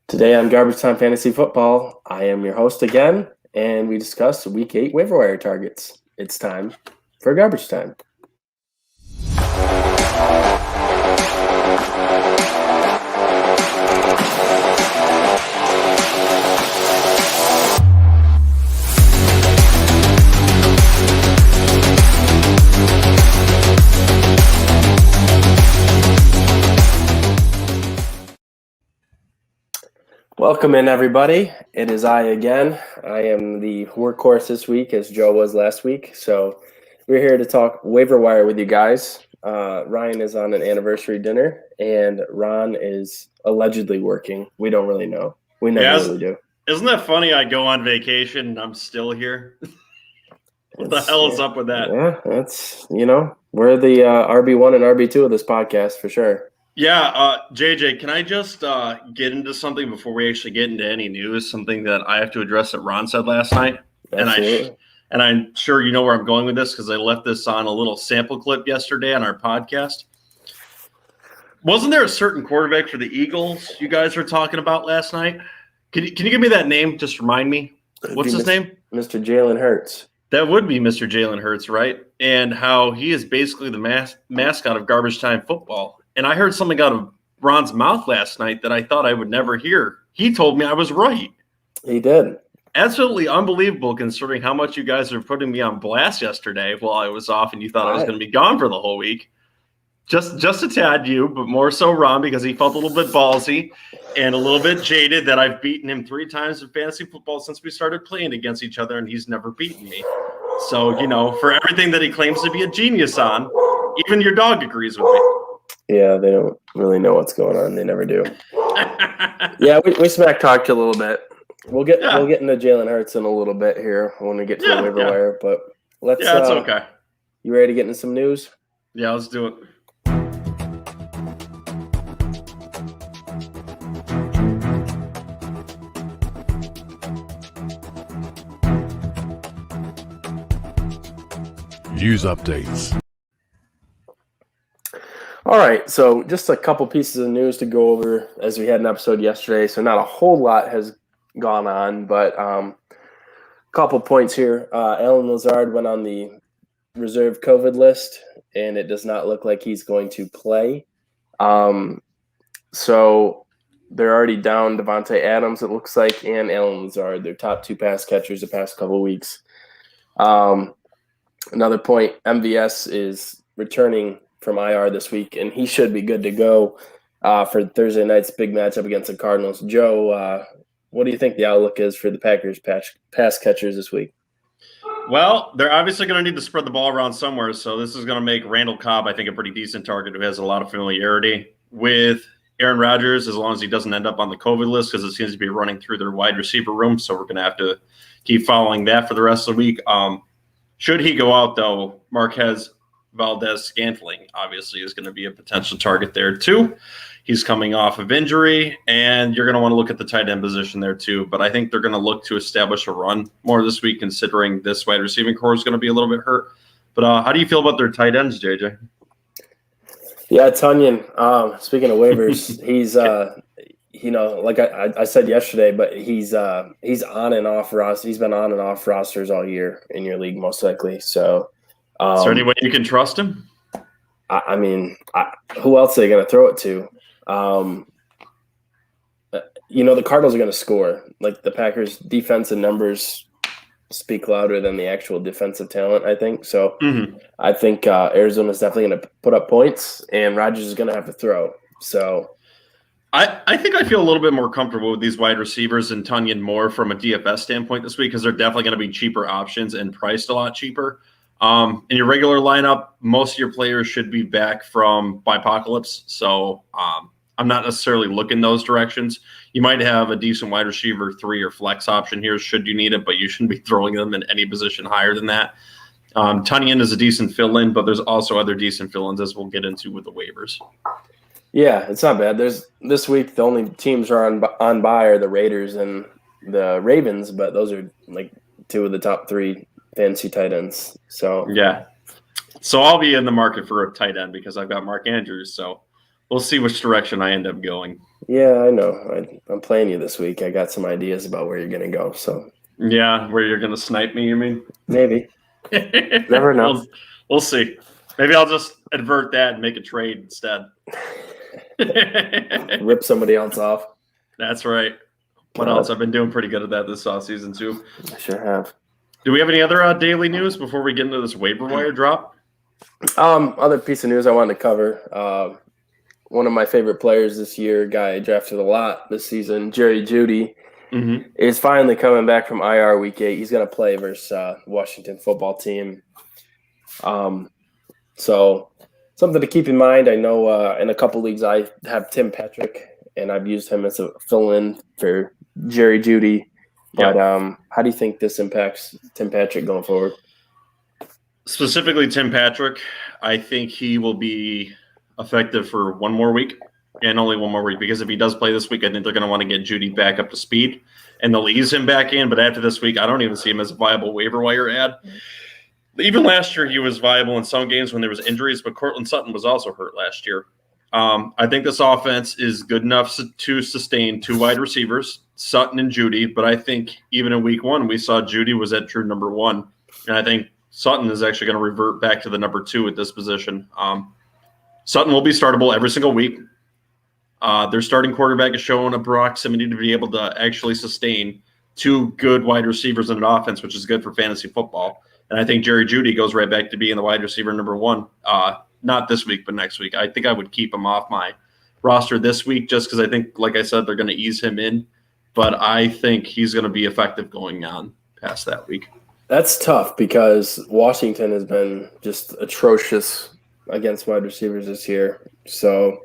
Today on Garbage Time Fantasy Football, I am your host again, and we discuss Week 8 waiver wire targets. It's time for Garbage Time. Welcome in, everybody. It is I again. I am the workhorse this week, as Joe was last week. So we're here to talk waiver wire with you guys. Ryan is on an anniversary dinner, and Ron is allegedly working. We don't really know. We never really do. Isn't that funny? I go on vacation and I'm still here. What the hell is up with that? Yeah, that's, we're the RB1 and RB2 of this podcast for sure. Yeah, JJ, can I just get into something before we actually get into any news? Something that I have to address that Ron said last night. Absolutely. And I'm sure you know where I'm going with this because I left this on a little sample clip yesterday on our podcast. Wasn't there a certain quarterback for the Eagles you guys were talking about last night? Can you give me that name? Just remind me. What's his name? Mr. Jalen Hurts. That would be Mr. Jalen Hurts, right? And how he is basically the mascot of Garbage Time Football. And I heard something out of Ron's mouth last night that I thought I would never hear. He told me I was right. He did. Absolutely unbelievable considering how much you guys are putting me on blast yesterday while I was off and you thought I was going to be gone for the whole week. Just a tad you, but more so Ron because he felt a little bit ballsy and a little bit jaded that I've beaten him 3 times in fantasy football since we started playing against each other and he's never beaten me. So, for everything that he claims to be a genius on, even your dog agrees with me. Yeah, they don't really know what's going on. They never do. Yeah, we smack talked you a little bit. We'll get into Jalen Hurts in a little bit here when we get to the waiver wire. But let's. Yeah, that's okay. You ready to get into some news? Yeah, let's do it. News updates. All right, so just a couple pieces of news to go over as we had an episode yesterday. So not a whole lot has gone on, but a couple points here. Allen Lazard went on the reserve COVID list, and it does not look like he's going to play. So they're already down Davonte Adams, it looks like, and Allen Lazard, their top 2 pass catchers the past couple of weeks. Another point, MVS is returning from IR this week, and he should be good to go for Thursday night's big matchup against the Cardinals. Joe, what do you think the outlook is for the Packers pass catchers this week? Well, they're obviously going to need to spread the ball around somewhere, so this is going to make Randall Cobb, I think, a pretty decent target who has a lot of familiarity with Aaron Rodgers as long as he doesn't end up on the COVID list because it seems to be running through their wide receiver room, so we're going to have to keep following that for the rest of the week. Should he go out, though, Marquez Valdez-Scantling obviously is going to be a potential target there too. He's coming off of injury, and you're going to want to look at the tight end position there too. But I think they're going to look to establish a run more this week considering this wide receiving core is going to be a little bit hurt. But how do you feel about their tight ends, JJ? Yeah, Tunyon, speaking of waivers, he's like I said yesterday, but he's on and off rosters. He's been on and off rosters all year in your league most likely. So is there any way you can trust him? I mean, who else are they going to throw it to? The Cardinals are going to score. Like the Packers' defense and numbers speak louder than the actual defensive talent, I think. So I think Arizona is definitely going to put up points, and Rodgers is going to have to throw. So I think I feel a little bit more comfortable with these wide receivers and Tunyon more from a DFS standpoint this week because they're definitely going to be cheaper options and priced a lot cheaper. In your regular lineup, most of your players should be back from Bipocalypse, so I'm not necessarily looking those directions. You might have a decent wide receiver 3 or flex option here should you need it, but you shouldn't be throwing them in any position higher than that. Tunyon is a decent fill-in, but there's also other decent fill-ins as we'll get into with the waivers. Yeah, it's not bad. This week the only teams are on bye are the Raiders and the Ravens, but those are like 2 of the top 3 fantasy tight ends. So yeah. So I'll be in the market for a tight end because I've got Mark Andrews. So we'll see which direction I end up going. Yeah, I know. I'm playing you this week. I got some ideas about where you're going to go. So Yeah, where you're going to snipe me, you mean? maybe. Never know. We'll see. Maybe I'll just invert that and make a trade instead. Rip somebody else off. That's right. What else? I've been doing pretty good at that this offseason, too. I sure have. Do we have any other daily news before we get into this waiver wire drop? Other piece of news I wanted to cover. One of my favorite players this year, a guy I drafted a lot this season, Jerry Jeudy, is finally coming back from IR Week 8. He's going to play versus Washington football team. So something to keep in mind. I know in a couple leagues I have Tim Patrick, and I've used him as a fill-in for Jerry Jeudy. But how do you think this impacts Tim Patrick going forward? Specifically Tim Patrick, I think he will be effective for one more week and only one more week, because if he does play this week, I think they're going to want to get Judy back up to speed and they'll ease him back in. But after this week, I don't even see him as a viable waiver wire ad. Even last year, he was viable in some games when there was injuries, but Cortland Sutton was also hurt last year. I think this offense is good enough to sustain two wide receivers, Sutton and Judy. But I think even in week 1, we saw Judy was at true number 1. And I think Sutton is actually going to revert back to the number 2 at this position. Sutton will be startable every single week. Their starting quarterback is showing a proximity to be able to actually sustain two good wide receivers in an offense, which is good for fantasy football. And I think Jerry Jeudy goes right back to being the wide receiver number 1. Not this week, but next week. I think I would keep him off my roster this week just because I think, like I said, they're going to ease him in. But I think he's going to be effective going on past that week. That's tough because Washington has been just atrocious against wide receivers this year. So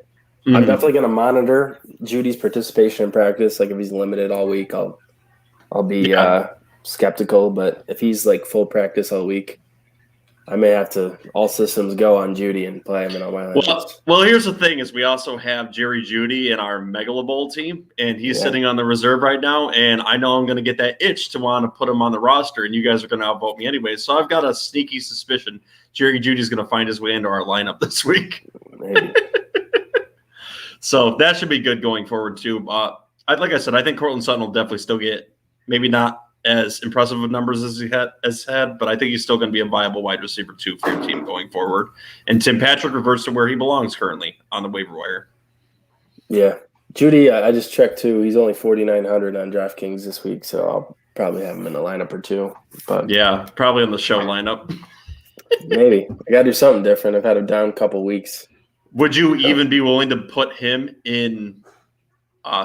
I'm definitely going to monitor Judy's participation in practice. Like if he's limited all week, I'll be skeptical. But if he's like full practice all week, I may have to all systems go on Judy and play him in all my lineups. Well, here's the thing: is we also have Jerry Jeudy in our Megala Bowl team, and he's sitting on the reserve right now. And I know I'm going to get that itch to want to put him on the roster, and you guys are going to outvote me anyway. So I've got a sneaky suspicion Jerry Judy's going to find his way into our lineup this week. Maybe. So that should be good going forward too. Like I said, I think Cortland Sutton will definitely still get maybe not as impressive of numbers as he had, but I think he's still going to be a viable wide receiver too for your team going forward. And Tim Patrick reverts to where he belongs currently on the waiver wire. Yeah, Judy, I just checked too. He's only 4,900 on DraftKings this week, so I'll probably have him in a lineup or two. But yeah, probably in the show lineup. Maybe I got to do something different. I've had him down a couple weeks. Would you even be willing to put him in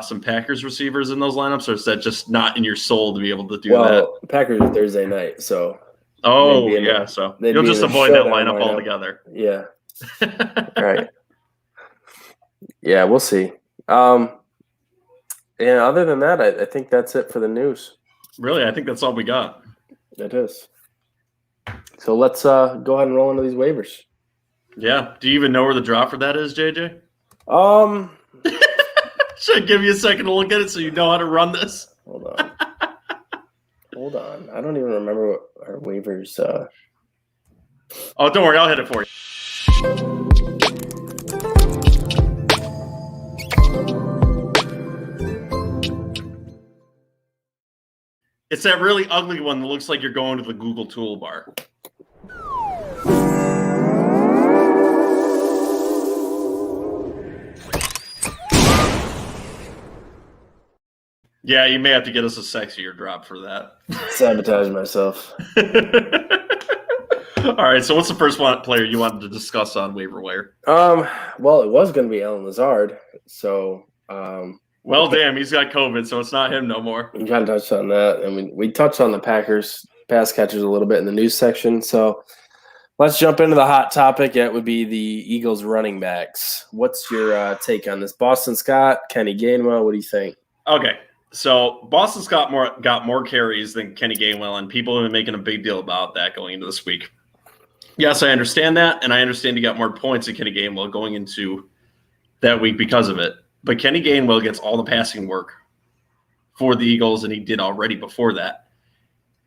some Packers receivers in those lineups, or is that just not in your soul to be able to do that? Well, Packers are Thursday night, so. Oh, yeah. So you'll just avoid that lineup altogether. Yeah. Right. Yeah, we'll see. Yeah, other than that, I think that's it for the news. Really? I think that's all we got. It is. So let's go ahead and roll into these waivers. Yeah. Do you even know where the drop for that is, JJ? Should I give you a second to look at it so you know how to run this? Hold on. I don't even remember what our waivers. Oh, don't worry. I'll hit it for you. It's that really ugly one that looks like you're going to the Google toolbar. Yeah, you may have to get us a sexier drop for that. Sabotage myself. All right, so what's the first player you wanted to discuss on waiver wire? Well, it was going to be Allen Lazard. So, well, damn, he's got COVID, so it's not him no more. We kind of touched on that, and we touched on the Packers pass catchers a little bit in the news section. So, let's jump into the hot topic. It would be the Eagles running backs. What's your take on this? Boston Scott, Kenny Gainwell. What do you think? Okay. So Boston Scott got more carries than Kenny Gainwell, and people have been making a big deal about that going into this week. Yes, I understand that, and I understand he got more points than Kenny Gainwell going into that week because of it. But Kenny Gainwell gets all the passing work for the Eagles, and he did already before that.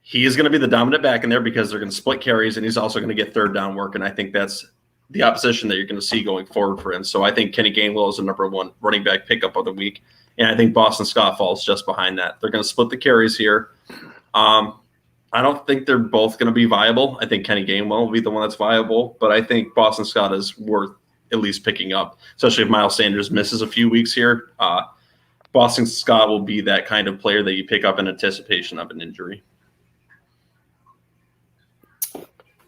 He is going to be the dominant back in there because they're going to split carries, and he's also going to get third down work, and I think that's the opposition that you're going to see going forward for him. So I think Kenny Gainwell is the number one running back pickup of the week. And I think Boston Scott falls just behind that. They're going to split the carries here. I don't think they're both going to be viable. I think Kenny Gainwell will be the one that's viable, but I think Boston Scott is worth at least picking up, especially if Miles Sanders misses a few weeks here. Boston Scott will be that kind of player that you pick up in anticipation of an injury.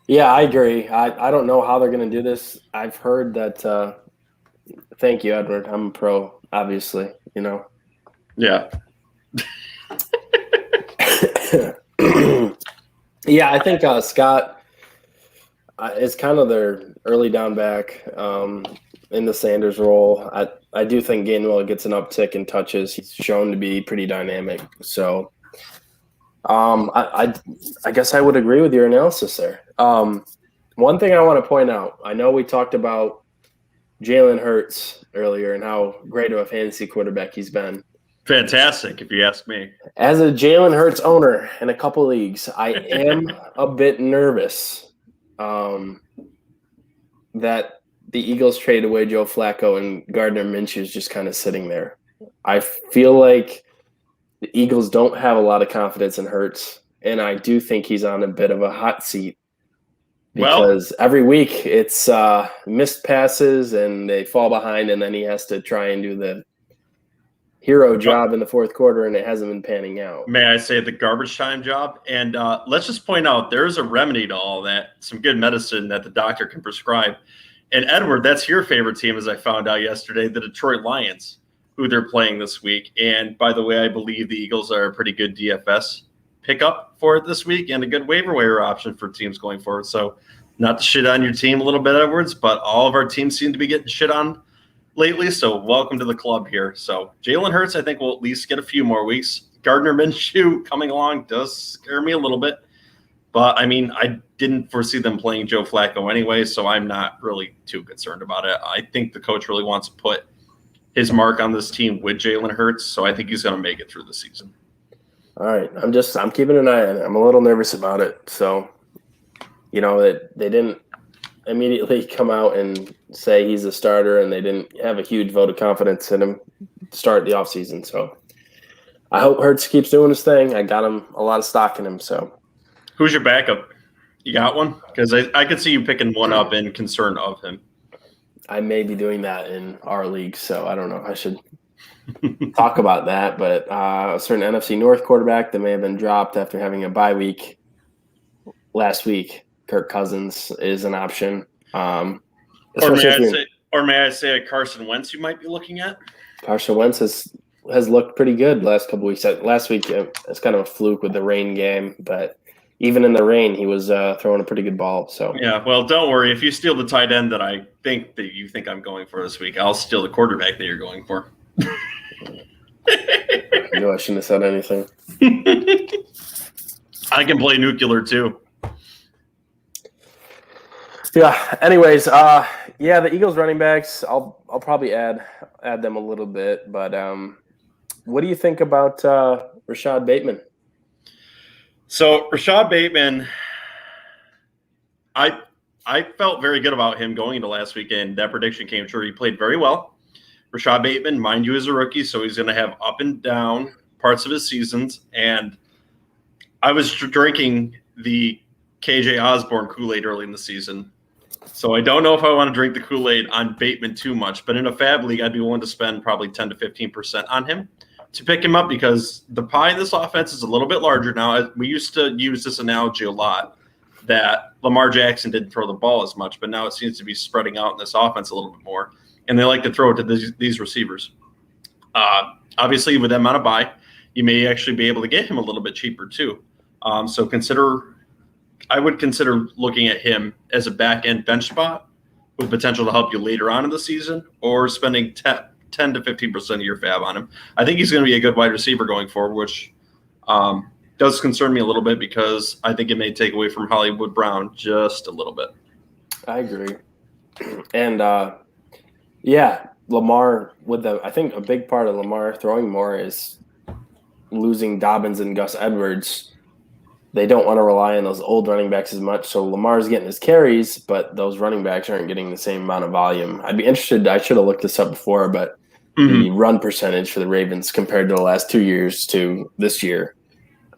Yeah, I agree. I don't know how they're going to do this. I've heard that thank you, Edward. I'm a pro, obviously, you know. Yeah. Yeah, I think Scott is kind of their early down back in the Sanders role. I do think Gainwell gets an uptick in touches. He's shown to be pretty dynamic. So I guess I would agree with your analysis there. One thing I want to point out, I know we talked about Jalen Hurts earlier and how great of a fantasy quarterback he's been. Fantastic, if you ask me. As a Jalen Hurts owner in a couple leagues, I am a bit nervous that the Eagles trade away Joe Flacco and Gardner Minshew is just kind of sitting there. I feel like the Eagles don't have a lot of confidence in Hurts, and I do think he's on a bit of a hot seat because every week it's missed passes and they fall behind, and then he has to try and do the hero job in the fourth quarter, and it hasn't been panning out. May I say the garbage time job? And let's just point out there's a remedy to all that, some good medicine that the doctor can prescribe. And Edward, that's your favorite team, as I found out yesterday, the Detroit Lions, who they're playing this week. And by the way, I believe the Eagles are a pretty good DFS pickup for it this week and a good waiver wire option for teams going forward. So not to shit on your team a little bit, Edwards, but all of our teams seem to be getting shit on lately, so welcome to the club here. So Jalen Hurts, I think, will at least get a few more weeks. Gardner Minshew coming along does scare me a little bit. But, I mean, I didn't foresee them playing Joe Flacco anyway, so I'm not really too concerned about it. I think the coach really wants to put his mark on this team with Jalen Hurts, so I think he's going to make it through the season. All right. I'm keeping an eye on it. I'm a little nervous about it. So, you know, they didn't immediately come out and say he's a starter, and they didn't have a huge vote of confidence in him to start the offseason. So I hope Hurts keeps doing his thing. I got him a lot of stock in him. So who's your backup? You got one? Because I could see you picking one up in concern of him. I may be doing that in our league, so I don't know. I should talk about that. But a certain NFC North quarterback that may have been dropped after having a bye week last week, Kirk Cousins, is an option. Or may I say a Carson Wentz you might be looking at? Carson Wentz has looked pretty good last couple weeks. Last week, it's kind of a fluke with the rain game, but even in the rain, he was throwing a pretty good ball. So yeah, well, don't worry. If you steal the tight end that I think that you think I'm going for this week, I'll steal the quarterback that you're going for. No, I shouldn't have said anything. I can play nuclear too. Yeah. Anyways, the Eagles running backs, I'll probably add them a little bit, but what do you think about Rashad Bateman? So Rashad Bateman, I felt very good about him going into last weekend. That prediction came true. He played very well. Rashad Bateman, mind you, is a rookie, so he's going to have up and down parts of his seasons. And I was drinking the KJ Osborne Kool-Aid early in the season. So I don't know if I want to drink the Kool-Aid on Bateman too much. But in a FAAB league, I'd be willing to spend probably 10 to 15% on him to pick him up because the pie in this offense is a little bit larger now. We used to use this analogy a lot that Lamar Jackson didn't throw the ball as much, but now it seems to be spreading out in this offense a little bit more. And they like to throw it to these receivers. Obviously, with them on a bye, you may actually be able to get him a little bit cheaper too. So I would consider looking at him as a back-end bench spot with potential to help you later on in the season or spending 10 to 15% of your FAAB on him. I think he's going to be a good wide receiver going forward, which does concern me a little bit because I think it may take away from Hollywood Brown just a little bit. I agree. And, Lamar with them. I think a big part of Lamar throwing more is losing Dobbins and Gus Edwards they don't want to rely on those old running backs as much. So Lamar's getting his carries, but those running backs aren't getting the same amount of volume. I'd be interested. I should have looked this up before, but the run percentage for the Ravens compared to the last 2 years to this year.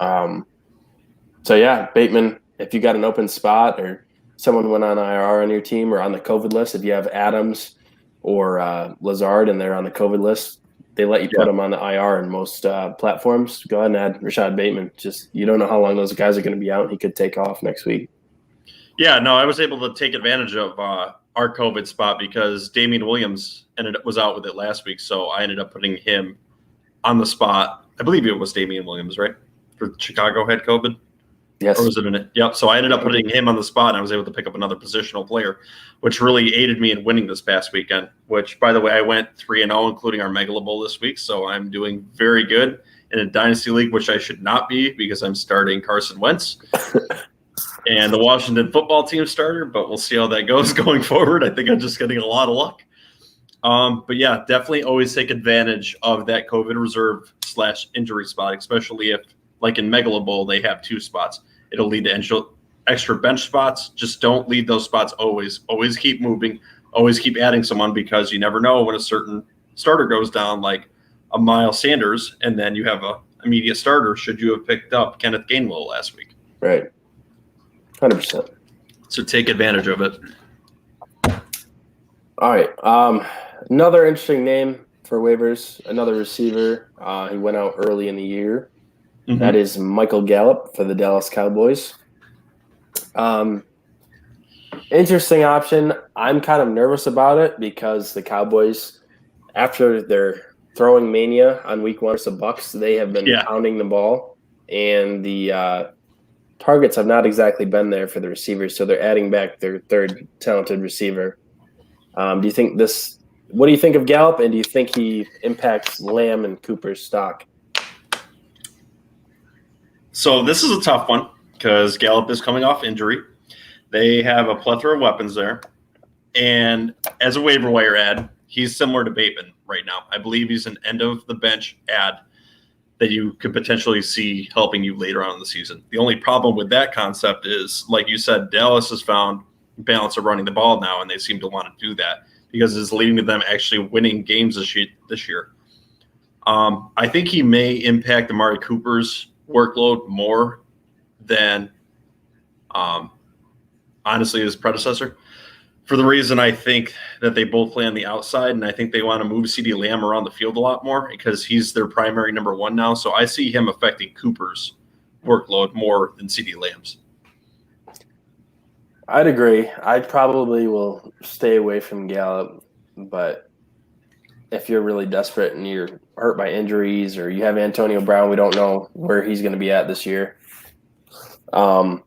So, yeah, Bateman, if you got an open spot or someone went on IR on your team or on the COVID list, if you have Adams or Lazard and they're on the COVID list, they let you put them on the IR in most platforms. Go ahead and add Rashad Bateman. Just you don't know how long those guys are going to be out. He could take off next week. Yeah, no, I was able to take advantage of our COVID spot because Damian Williams was out with it last week, so I ended up putting him on the spot. I believe it was Damian Williams, right? For Chicago had COVID? Yes. Or was it in it? Yep. So I ended up putting him on the spot, and I was able to pick up another positional player, which really aided me in winning this past weekend, which, by the way, I went 3-0, including our Megala Bowl this week, so I'm doing very good in a Dynasty League, which I should not be because I'm starting Carson Wentz and the Washington football team starter, but we'll see how that goes going forward. I think I'm just getting a lot of luck. But, yeah, definitely always take advantage of that COVID reserve / injury spot, especially if, like in Megala Bowl, they have 2 spots. It'll lead to extra bench spots. Just don't leave those spots always. Always keep moving. Always keep adding someone because you never know when a certain starter goes down, like a Miles Sanders, and then you have a immediate starter should you have picked up Kenneth Gainwell last week. Right. 100%. So take advantage of it. All right. Another interesting name for waivers, another receiver. He went out early in the year. Mm-hmm. That is Michael Gallup for the Dallas Cowboys. Interesting option. I'm kind of nervous about it because the Cowboys, after their throwing mania on week 1 versus the Bucs, they have been pounding the ball, and the targets have not exactly been there for the receivers, so they're adding back their third talented receiver. What do you think of Gallup, and do you think he impacts Lamb and Cooper's stock? So this is a tough one because Gallup is coming off injury. They have a plethora of weapons there. And as a waiver wire ad, he's similar to Bateman right now. I believe he's an end-of-the-bench ad that you could potentially see helping you later on in the season. The only problem with that concept is, like you said, Dallas has found balance of running the ball now, and they seem to want to do that because it's leading to them actually winning games this year. I think he may impact Amari Cooper's workload more than honestly his predecessor, for the reason I think that they both play on the outside, and I think they want to move CeeDee Lamb around the field a lot more because he's their primary number 1 now. So I see him affecting Cooper's workload more than CeeDee Lamb's. I'd agree. I probably will stay away from Gallup, but if you're really desperate and you're hurt by injuries or you have Antonio Brown, we don't know where he's going to be at this year. About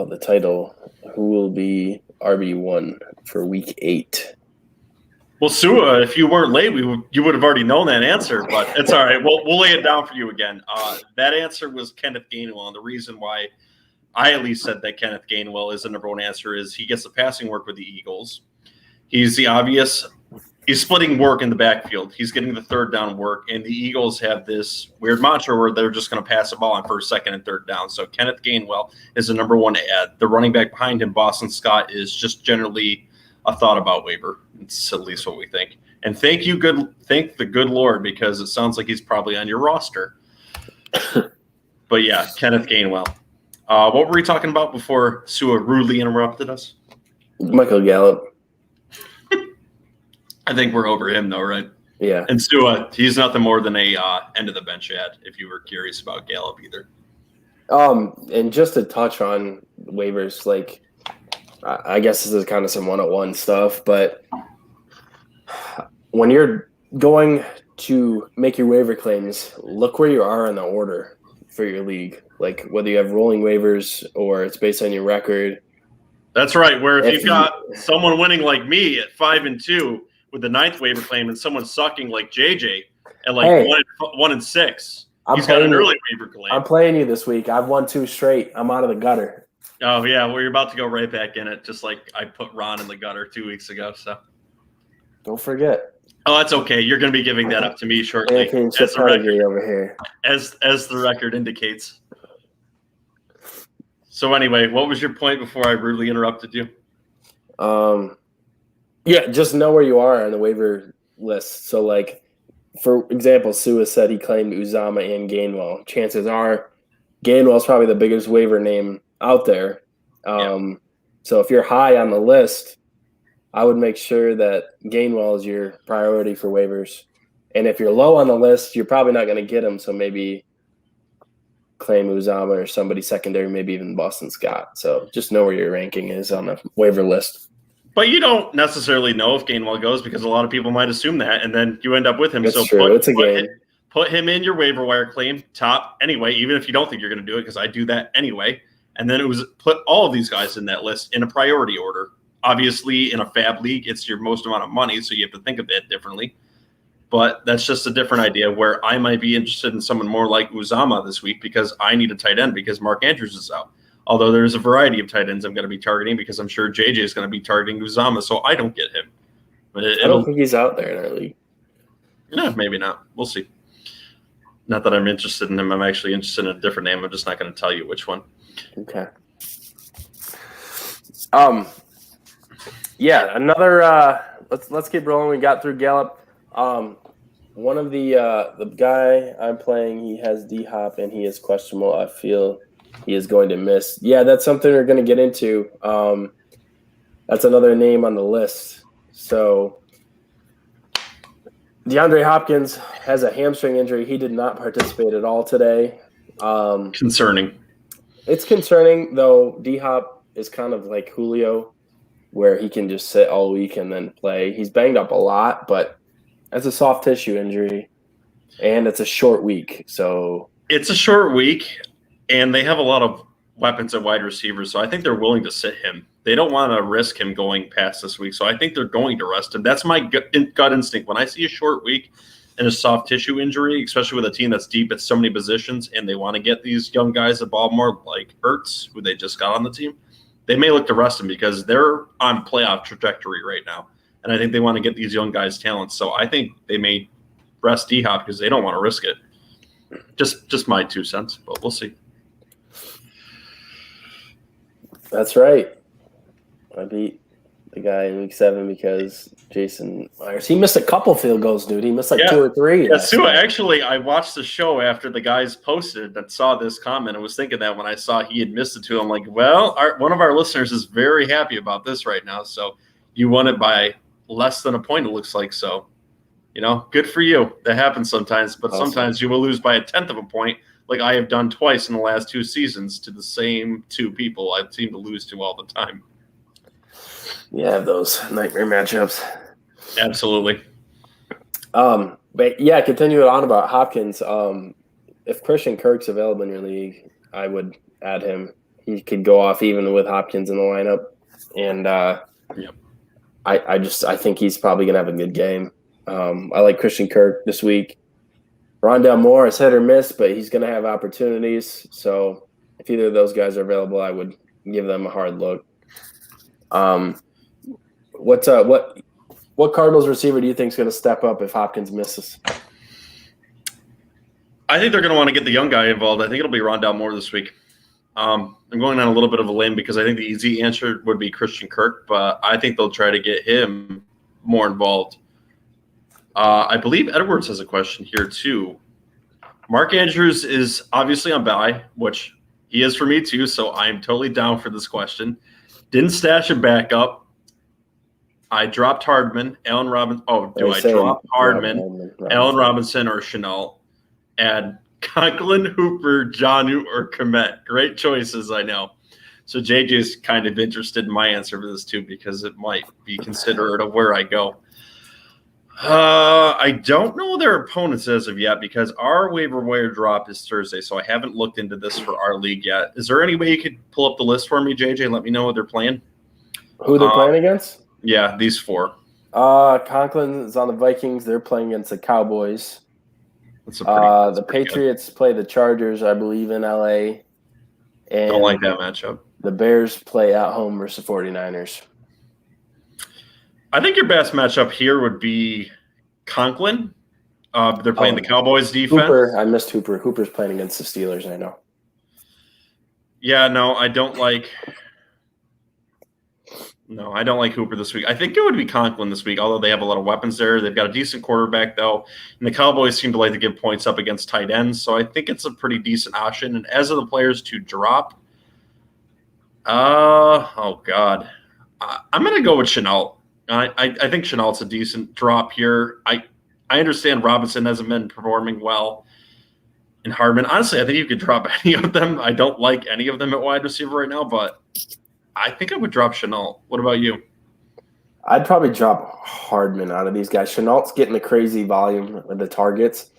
the title, who will be RB1 for week 8? Well, Sua, if you weren't late, you would have already known that answer, but it's all right. We'll lay it down for you again. That answer was Kenneth Gainwell, and the reason why I at least said that Kenneth Gainwell is the number 1 answer is he gets the passing work with the Eagles. He's the obvious. He's splitting work in the backfield. He's getting the third down work, and the Eagles have this weird mantra where they're just going to pass the ball on first, second, and third down. So Kenneth Gainwell is the number 1 ad. The running back behind him, Boston Scott, is just generally a thought about waiver. It's at least what we think. And thank the good Lord, because it sounds like he's probably on your roster. But yeah, Kenneth Gainwell. What were we talking about before Sua rudely interrupted us? Michael Gallup. I think we're over him, though, right? Yeah. And Sua, he's nothing more than a end-of-the-bench ad, if you were curious about Gallup either. And just to touch on waivers, like, I guess this is kind of some one-on-one stuff, but when you're going to make your waiver claims, look where you are in the order for your league. Like, whether you have rolling waivers or it's based on your record. That's right, where if you've got someone winning like me at 5-2 – with the 9th waiver claim and someone sucking like JJ at like 1-6. He's got an early waiver claim. I'm playing you this week. I've won 2 straight. I'm out of the gutter. Oh, yeah. Well, you're about to go right back in it, just like I put Ron in the gutter 2 weeks ago. So don't forget. Oh, that's okay. You're going to be giving that up to me shortly, Championship pedigree over here. As the record indicates. So anyway, what was your point before I rudely interrupted you? Yeah, just know where you are on the waiver list. So, like, for example, Sua said he claimed Uzomah and Gainwell. Chances are Gainwell is probably the biggest waiver name out there. So if you're high on the list, I would make sure that Gainwell is your priority for waivers. And if you're low on the list, you're probably not going to get him. So maybe claim Uzama or somebody secondary, maybe even Boston Scott. So just know where your ranking is on the waiver list. But you don't necessarily know if Gainwell goes because a lot of people might assume that, and then you end up with him. That's true. It's a game. Put him in your waiver wire claim top anyway, even if you don't think you're going to do it, because I do that anyway. And then put all of these guys in that list in a priority order. Obviously, in a FAAB league, it's your most amount of money, so you have to think of it differently. But that's just a different idea where I might be interested in someone more like Uzama this week because I need a tight end because Mark Andrews is out. Although there's a variety of tight ends I'm going to be targeting because I'm sure JJ is going to be targeting Uzama, so I don't get him. But I don't think he's out there in our league. No, maybe not. We'll see. Not that I'm interested in him. I'm actually interested in a different name. I'm just not going to tell you which one. Okay. Yeah, another let's keep rolling. We got through Gallup. One of the guy I'm playing, he has D-Hop and he is questionable. I feel he is going to miss. Yeah, that's something we're going to get into. That's another name on the list. So DeAndre Hopkins has a hamstring injury. He did not participate at all today. Concerning. It's concerning, though. D-Hop is kind of like Julio, where he can just sit all week and then play. He's banged up a lot, but that's a soft tissue injury, and it's a short week. So it's a short week, and they have a lot of weapons at wide receivers, so I think they're willing to sit him. They don't want to risk him going past this week, so I think they're going to rest him. That's my gut instinct. When I see a short week and a soft tissue injury, especially with a team that's deep at so many positions, and they want to get these young guys the ball more like Ertz, who they just got on the team, they may look to rest him because they're on playoff trajectory right now. And I think they want to get these young guys talents. So I think they may rest D-Hop because they don't want to risk it. Just my 2 cents, but we'll see. That's right. I beat the guy in week 7 because Jason Myers, he missed a couple field goals, dude. He missed 2 or 3. Yeah, Sue, actually, I watched the show after the guys posted and saw this comment. I was thinking that when I saw he had missed it too, I'm like, well, one of our listeners is very happy about this right now. So you won it by less than a point, it looks like. So, good for you. That happens sometimes, but awesome. Sometimes you will lose by 1/10 of a point, like I have done twice in the last 2 seasons to the same 2 people I seem to lose to all the time. Yeah, those nightmare matchups. Absolutely. But yeah, continue on about Hopkins. If Christian Kirk's available in your league, I would add him. He could go off even with Hopkins in the lineup. And yep. I think he's probably gonna have a good game. I like Christian Kirk this week. Rondale Moore is hit or miss, but he's gonna have opportunities. So if either of those guys are available, I would give them a hard look. What Cardinals receiver do you think is going to step up if Hopkins misses? I think they're going to want to get the young guy involved. I think it'll be Rondale Moore this week. I'm going on a little bit of a limb because I think the easy answer would be Christian Kirk, but I think they'll try to get him more involved. I believe Edwards has a question here too. Mark Andrews is obviously on bye, which he is for me too, so I'm totally down for this question. Didn't stash him back up. I dropped Hardman, Allen Robinson. Oh, do I drop Hardman, Allen Robinson, or Chanel? Add Conklin, Hooper, Jonnu, or Komet. Great choices, I know. So JJ is kind of interested in my answer for this too because it might be considerate of where I go. I don't know their opponents as of yet because our waiver wire drop is Thursday, so I haven't looked into this for our league yet. Is there any way you could pull up the list for me, JJ, and let me know what they're playing? Who they're playing against? Yeah, these 4. Conklin is on the Vikings. They're playing against the Cowboys. The Patriots play the Chargers, I believe, in LA. And don't like that matchup. The Bears play at home versus the 49ers. I think your best matchup here would be Conklin. They're playing the Cowboys defense. Hooper, I missed Hooper. Hooper's playing against the Steelers, I know. Yeah, no, I don't like Hooper this week. I think it would be Conklin this week, although they have a lot of weapons there. They've got a decent quarterback, though, and the Cowboys seem to like to give points up against tight ends, so I think it's a pretty decent option. And as of the players to drop, oh, God. I'm going to go with Chenault. I think Chenault's a decent drop here. I understand Robinson hasn't been performing well. And Hardman, honestly, I think you could drop any of them. I don't like any of them at wide receiver right now, but I think I would drop Chenault. What about you? I'd probably drop Hardman out of these guys. Chenault's getting the crazy volume of the targets.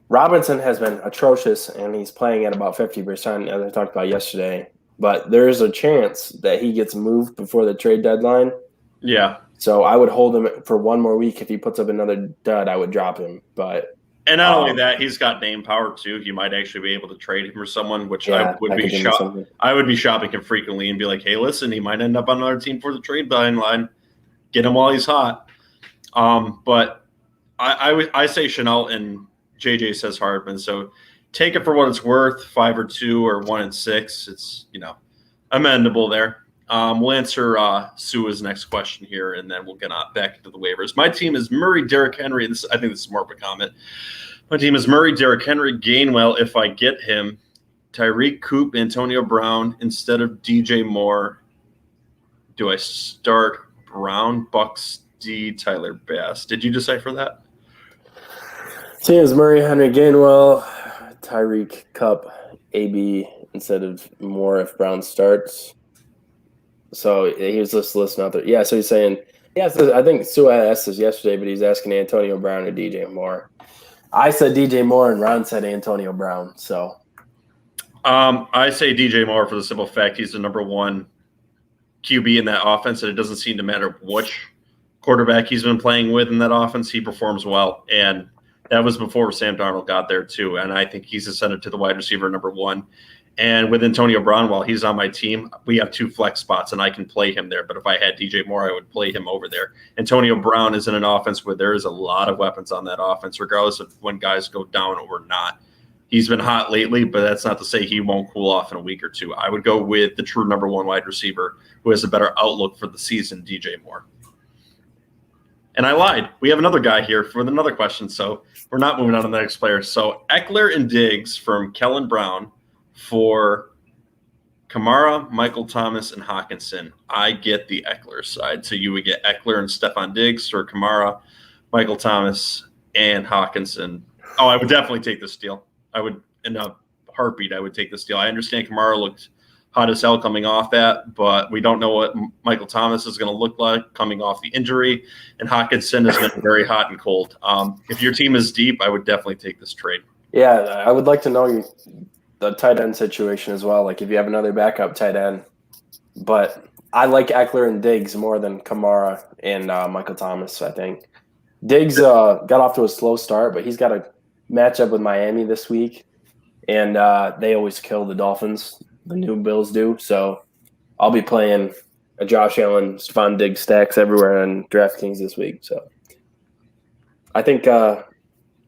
Robinson has been atrocious, and he's playing at about 50%, as I talked about yesterday. But there's a chance that he gets moved before the trade deadline. Yeah. So I would hold him for one more week. If he puts up another dud, I would drop him. And not only that, he's got name power too. You might actually be able to trade him for someone, which I would be shocked. I would be shopping him frequently and be like, "Hey, listen, he might end up on another team for the trade line. Get him while he's hot." But I say Chenault, and JJ says Hardman. So take it for what it's worth. 5 or 2 or 1 and 6. It's amendable there. We'll answer Sua's next question here, and then we'll get back into the waivers. My team is Murray, Derrick Henry. I think this is more of a comment. My team is Murray, Derrick Henry, Gainwell, if I get him, Tyreek, Coop, Antonio Brown instead of DJ Moore. Do I start Brown, Bucks, D, Tyler Bass? Did you decipher that? Team is Murray, Henry, Gainwell, Tyreek, Cup, AB instead of Moore if Brown starts. So here's this list out there. Yeah, so he's saying, I think Sua asked this yesterday, but he's asking Antonio Brown or DJ Moore. I said DJ Moore, and Ron said Antonio Brown. So I say DJ Moore for the simple fact he's the number one QB in that offense, and it doesn't seem to matter which quarterback he's been playing with in that offense. He performs well, and that was before Sam Darnold got there too. And I think he's ascended to the wide receiver number 1. And with Antonio Brown, while he's on my team, we have 2 flex spots, and I can play him there. But if I had DJ Moore, I would play him over there. Antonio Brown is in an offense where there is a lot of weapons on that offense, regardless of when guys go down or not. He's been hot lately, but that's not to say he won't cool off in a week or two. I would go with the true number 1 wide receiver who has a better outlook for the season, DJ Moore. And I lied. We have another guy here for another question, so we're not moving on to the next player. So Eckler and Diggs from Kellen Brown for Kamara, Michael Thomas, and Hawkinson. I get the Eckler side. So you would get Eckler and Stephon Diggs for Kamara, Michael Thomas, and Hawkinson. Oh, I would definitely take this deal. I would, in a heartbeat, I would take this deal. I understand Kamara looked hot as hell coming off that, but we don't know what Michael Thomas is going to look like coming off the injury, and Hawkinson has been very hot and cold. If your team is deep, I would definitely take this trade. Yeah, I would like to know the tight end situation as well, like if you have another backup tight end. But I like Eckler and Diggs more than Kamara and Michael Thomas, I think. Diggs got off to a slow start, but he's got a matchup with Miami this week, and they always kill the Dolphins. The new Bills do. So I'll be playing a Josh Allen, Stephon Diggs stacks everywhere on DraftKings this week. So I think I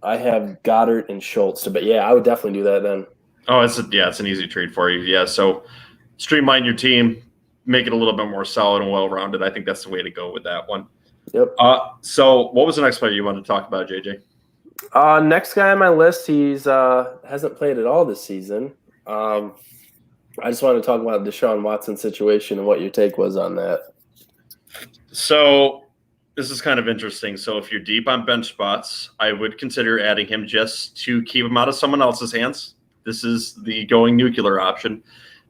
have Goddard and Schultz. But, yeah, I would definitely do that then. Oh, it's an easy trade for you. Yeah, so streamline your team, make it a little bit more solid and well-rounded. I think that's the way to go with that one. Yep. So what was the next player you wanted to talk about, JJ? Next guy on my list, he's hasn't played at all this season. I just want to talk about the Deshaun Watson situation and what your take was on that. So this is kind of interesting. So if you're deep on bench spots, I would consider adding him just to keep him out of someone else's hands. This is the going nuclear option,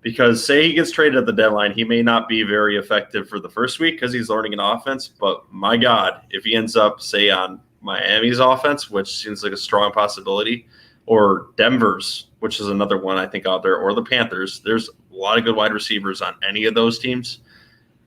because say he gets traded at the deadline, he may not be very effective for the first week because he's learning an offense. But my God, if he ends up, say, on Miami's offense, which seems like a strong possibility, or Denver's, which is another one I think out there, or the Panthers, there's a lot of good wide receivers on any of those teams.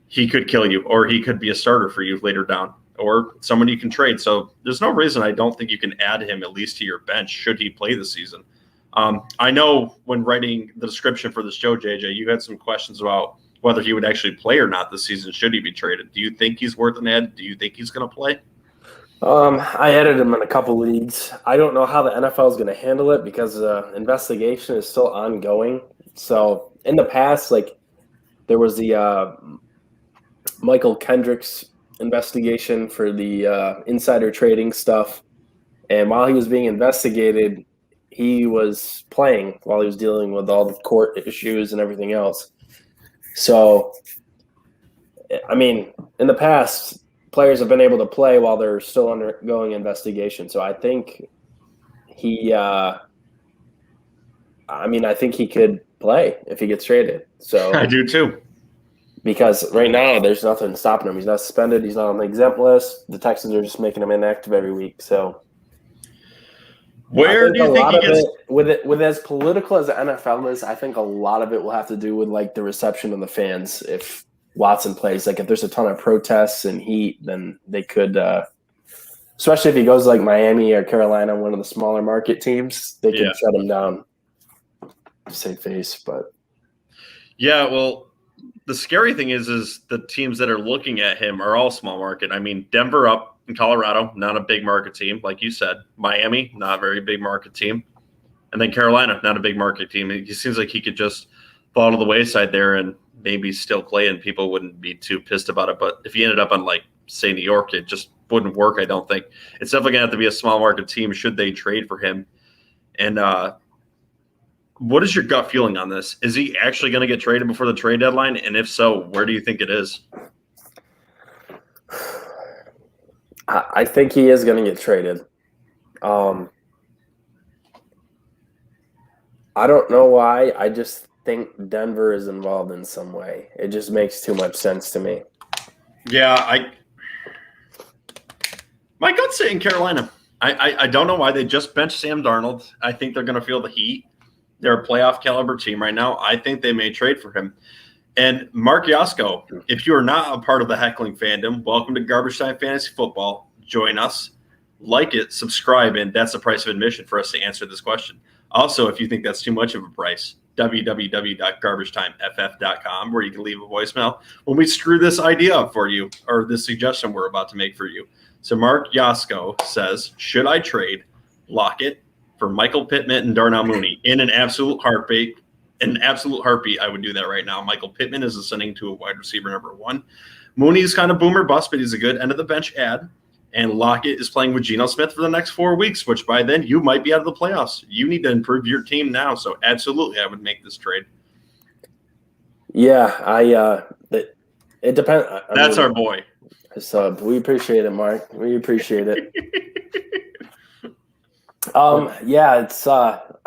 He could kill you, or he could be a starter for you later down, or someone you can trade. So there's no reason I don't think you can add him at least to your bench should he play this season. I know when writing the description for this show, JJ, you had some questions about whether he would actually play or not this season should he be traded. Do you think he's worth an ad? Do you think he's going to play? I added him in a couple leagues. I don't know how the NFL is going to handle it because the investigation is still ongoing. So in the past, like there was the Michael Kendricks investigation for the insider trading stuff, and while he was being investigated, he was playing while he was dealing with all the court issues and everything else. So, I mean, in the past, players have been able to play while they're still undergoing investigation. So I think I think he could play if he gets traded. So I do too. Because right now there's nothing stopping him. He's not suspended. He's not on the exempt list. The Texans are just making him inactive every week. So where do you think he gets with as political as the NFL is? I think a lot of it will have to do with like the reception of the fans. If Watson plays, like if there's a ton of protests and heat, then they could, especially if he goes like Miami or Carolina, one of the smaller market teams, they could shut him down. Save face, but yeah. Well, the scary thing is the teams that are looking at him are all small market. I mean, Denver up in Colorado, not a big market team, like you said. Miami, not a very big market team. And then Carolina, not a big market team. It seems like he could just fall to the wayside there and maybe still play and people wouldn't be too pissed about it. But if he ended up on, like, say, New York, it just wouldn't work, I don't think. It's definitely going to have to be a small market team should they trade for him. And what is your gut feeling on this? Is he actually going to get traded before the trade deadline? And if so, where do you think it is? I think he is going to get traded. I don't know why. I just think Denver is involved in some way. It just makes too much sense to me. Yeah, my gut's saying Carolina. I don't know why. They just benched Sam Darnold. I think they're going to feel the heat. They're a playoff caliber team right now. I think they may trade for him. And Mark Yasko, if you are not a part of the Heckling Fandom, welcome to Garbage Time Fantasy Football. Join us, like it, subscribe, and that's the price of admission for us to answer this question. Also, if you think that's too much of a price, www.garbagetimeff.com, where you can leave a voicemail when we screw this idea up for you or this suggestion we're about to make for you. So Mark Yasko says, should I trade Lockett for Michael Pittman and Darnell Mooney in an absolute heartbeat? In an absolute heartbeat, I would do that right now. Michael Pittman is ascending to a wide receiver number 1. Mooney is kind of boomer bust, but he's a good end of the bench ad. And Lockett is playing with Geno Smith for the next 4 weeks, which by then you might be out of the playoffs. You need to improve your team now. So absolutely, I would make this trade. Yeah, it depends. That's our boy. So we appreciate it, Mark. We appreciate it. It's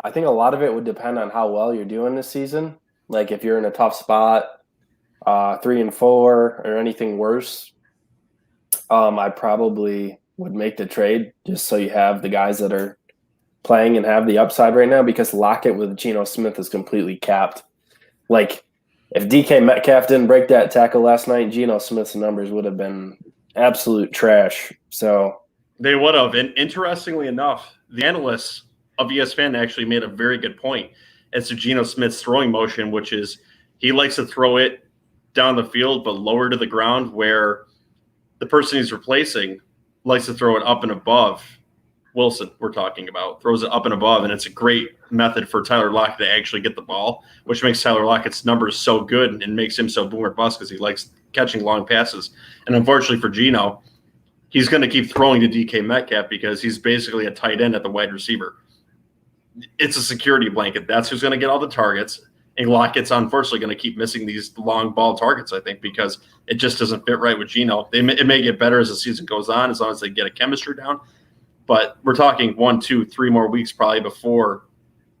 I think a lot of it would depend on how well you're doing this season. Like if you're in a tough spot, 3-4 or anything worse, I probably would make the trade just so you have the guys that are playing and have the upside right now, because Lockett with Geno Smith is completely capped. Like if DK Metcalf didn't break that tackle last night, Geno Smith's numbers would have been absolute trash. So they would have. And interestingly enough, the analysts of ESPN actually made a very good point as to Geno Smith's throwing motion, which is he likes to throw it down the field but lower to the ground, where the person he's replacing likes to throw it up and above. Wilson, we're talking about, throws it up and above, and it's a great method for Tyler Lockett to actually get the ball, which makes Tyler Lockett's numbers so good and makes him so boomer bust because he likes catching long passes. And unfortunately for Geno, he's going to keep throwing to DK Metcalf because he's basically a tight end at the wide receiver. It's a security blanket. That's who's going to get all the targets. And Lockett's unfortunately going to keep missing these long ball targets, I think, because it just doesn't fit right with Geno. It may get better as the season goes on, as long as they get a chemistry down. But we're talking 1, 2, 3 more weeks probably before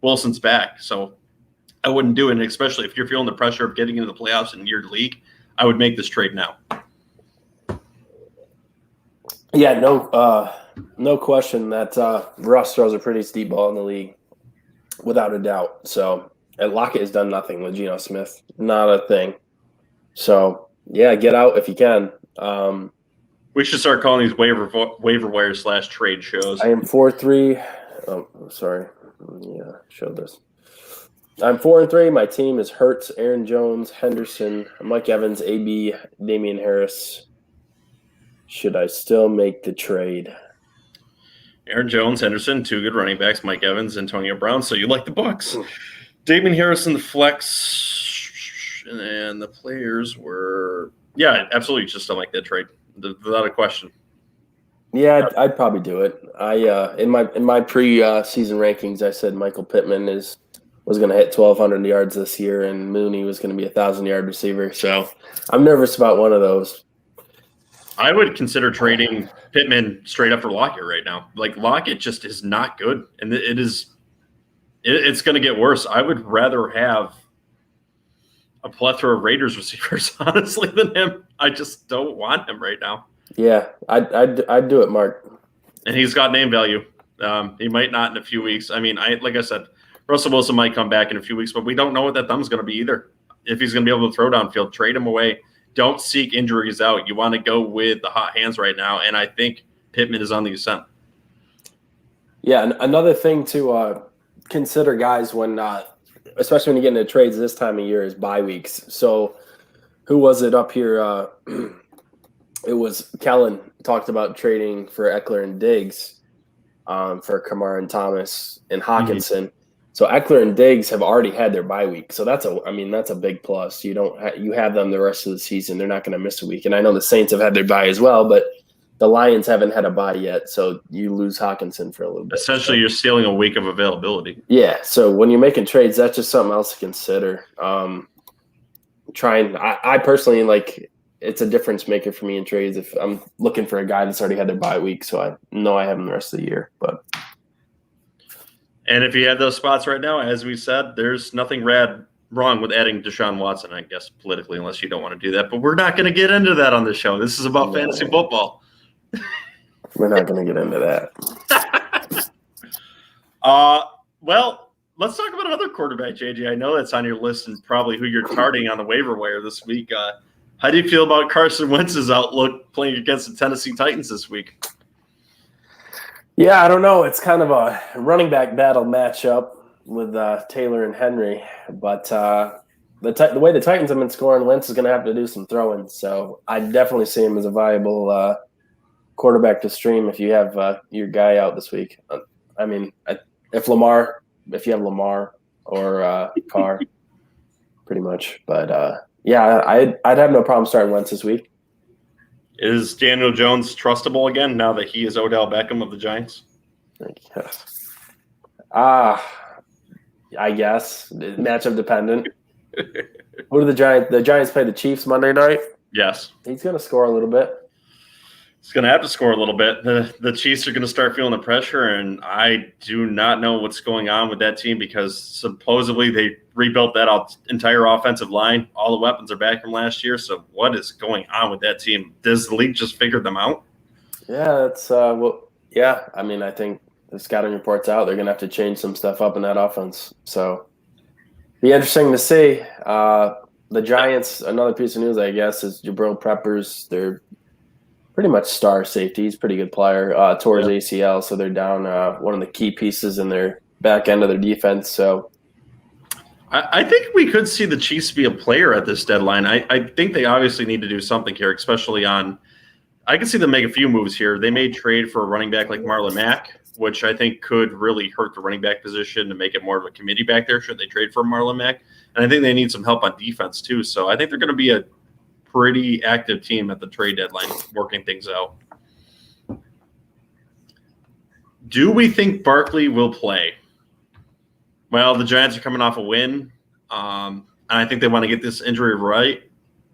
Wilson's back. So I wouldn't do it, and especially if you're feeling the pressure of getting into the playoffs in your league, I would make this trade now. Yeah, no question that Russ throws a pretty steep ball in the league, without a doubt. So and Lockett has done nothing with Geno Smith, not a thing. So yeah, get out if you can. We should start calling these waiver wire / trade shows. I am 4-3. Oh, sorry. Yeah, show this. I'm 4-3. My team is Hurts, Aaron Jones, Henderson, Mike Evans, AB, Damian Harris, Should I still make the trade? Aaron Jones, Henderson, 2 good running backs, Mike Evans, Antonio Brown. So you like the Bucks. Damon Harrison, the flex, and the players were absolutely just don't like that trade without a question. Yeah, I'd probably do it. In my pre-season rankings, I said Michael Pittman was going to hit 1,200 yards this year, and Mooney was going to be 1,000-yard receiver. So I'm nervous about one of those. I would consider trading Pittman straight up for Lockett right now. Like, Lockett just is not good, and it's going to get worse. I would rather have a plethora of Raiders receivers, honestly, than him. I just don't want him right now. Yeah, I'd do it, Mark. And he's got name value. He might not in a few weeks. I mean, like I said, Russell Wilson might come back in a few weeks, but we don't know what that thumb's going to be either. If he's going to be able to throw downfield, trade him away. Don't seek injuries out. You want to go with the hot hands right now, and I think Pittman is on the ascent. Yeah, and another thing to consider, guys, when especially when you get into trades this time of year, is bye weeks. So who was it up here? It was Kellen talked about trading for Eckler and Diggs for Kamara and Thomas and Hawkinson. Mm-hmm. So Eckler and Diggs have already had their bye week. So that's a big plus. You have them the rest of the season. They're not going to miss a week. And I know the Saints have had their bye as well, but the Lions haven't had a bye yet. So you lose Hawkinson for a little bit. Essentially, you're stealing a week of availability. Yeah. So when you're making trades, that's just something else to consider. I personally like. It's a difference maker for me in trades if I'm looking for a guy that's already had their bye week, so I know I have him the rest of the year. And if you had those spots right now, as we said, there's nothing wrong with adding Deshaun Watson, I guess, politically, unless you don't want to do that. But we're not going to get into that on the show. This is about fantasy football. We're not going to get into that. Well, let's talk about another quarterback, JJ. I know that's on your list and probably who you're targeting on the waiver wire this week. How do you feel about Carson Wentz's outlook playing against the Tennessee Titans this week? Yeah, I don't know. It's kind of a running back battle matchup with Taylor and Henry. But the way the Titans have been scoring, Wentz is going to have to do some throwing. So I definitely see him as a viable quarterback to stream if you have your guy out this week. I mean, if you have Lamar or Carr, pretty much. But yeah, I'd have no problem starting Wentz this week. Is Daniel Jones trustable again now that he is Odell Beckham of the Giants? I guess matchup dependent. Who do the Giants? The Giants play the Chiefs Monday night. Yes, he's going to score a little bit. He's going to have to score a little bit. The Chiefs are going to start feeling the pressure, and I do not know what's going on with that team because supposedly they rebuilt that entire offensive line. All the weapons are back from last year. So what is going on with that team? Does the league just figure them out? Yeah, that's yeah. I mean, I think the scouting report's out. They're going to have to change some stuff up in that offense. So be interesting to see. The Giants, another piece of news, I guess, is Jabril Peppers. They're pretty much star safety. He's a pretty good player. Tore his ACL, so they're down one of the key pieces in their back end of their defense. So I think we could see the Chiefs be a player at this deadline. I think they obviously need to do something here, especially on – I can see them make a few moves here. They may trade for a running back like Marlon Mack, which I think could really hurt the running back position and make it more of a committee back there should they trade for Marlon Mack. And I think they need some help on defense too. So I think they're going to be a pretty active team at the trade deadline working things out. Do we think Barkley will play? Well, the Giants are coming off a win, and I think they want to get this injury right.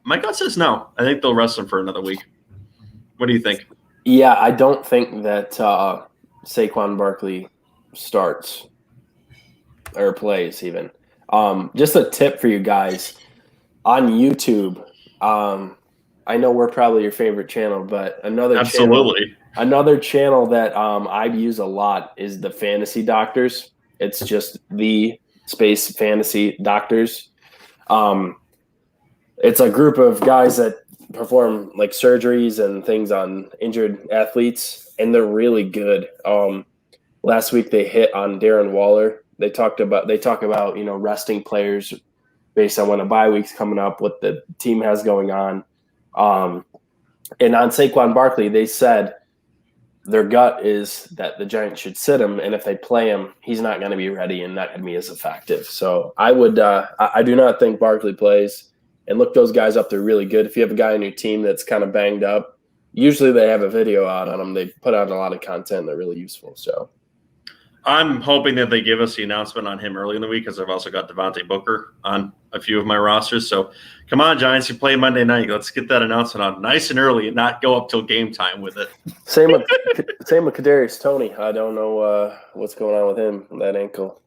My gut says no. I think they'll rest him for another week. What do you think? Yeah, I don't think that Saquon Barkley starts or plays even. Just a tip for you guys. On YouTube, I know we're probably your favorite channel, but another channel that I use a lot is the Fantasy Doctors. It's just the space Fantasy Doctors. It's a group of guys that perform like surgeries and things on injured athletes, and they're really good. Last week they hit on Darren Waller. They talk about resting players based on when a bye week's coming up, what the team has going on. And on Saquon Barkley, they said their gut is that the Giants should sit him, and if they play him, he's not going to be ready and not going to be as effective. So I do not think Barkley plays. And look those guys up; they're really good. If you have a guy on your team that's kind of banged up, usually they have a video out on them. They put out a lot of content. They're really useful. So I'm hoping that they give us the announcement on him early in the week because I've also got Davonte Booker on a few of my rosters. So come on, Giants, you play Monday night. Let's get that announcement on nice and early and not go up till game time with it. Same with Kadarius Toney. I don't know what's going on with him, that ankle.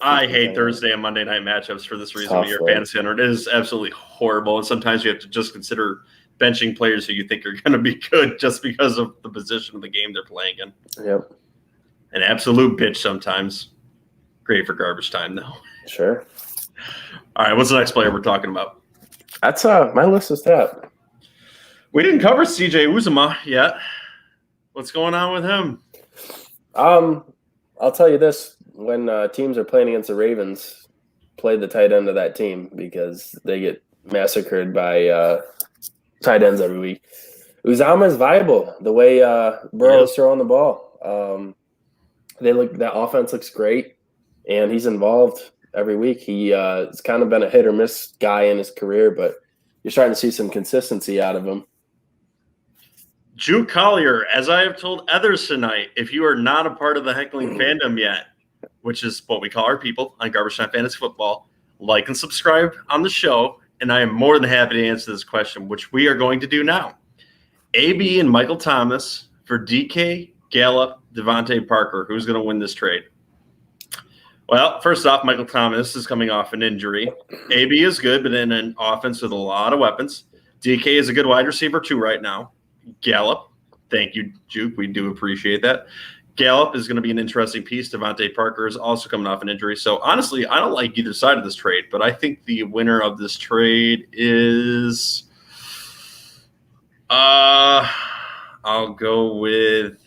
I hate Thursday and Monday night matchups for this reason. Your fantasy owner, it is absolutely horrible. And sometimes you have to just consider benching players who you think are going to be good just because of the position of the game they're playing in. Yep. An absolute bitch sometimes. Great for garbage time, though. Sure. All right, what's the next player we're talking about? That's my list is that. We didn't cover C.J. Uzomah yet. What's going on with him? I'll tell you this. When teams are playing against the Ravens, play the tight end of that team because they get massacred by tight ends every week. Uzomah is viable the way Burrow is throwing the ball. That offense looks great, and he's involved every week. He's kind of been a hit or miss guy in his career, but you're starting to see some consistency out of him. Drew Collier, as I have told others tonight, if you are not a part of the Heckling Fandom yet, which is what we call our people on Garbage Time Fantasy Football, like and subscribe on the show, and I am more than happy to answer this question, which we are going to do now. AB and Michael Thomas for DK, Gallup, Devontae Parker. Who's going to win this trade? Well, first off, Michael Thomas is coming off an injury. AB is good, but in an offense with a lot of weapons. DK is a good wide receiver, too, right now. Gallup, thank you, Juke. We do appreciate that. Gallup is going to be an interesting piece. Devontae Parker is also coming off an injury. So, honestly, I don't like either side of this trade, but I think the winner of this trade is I'll go with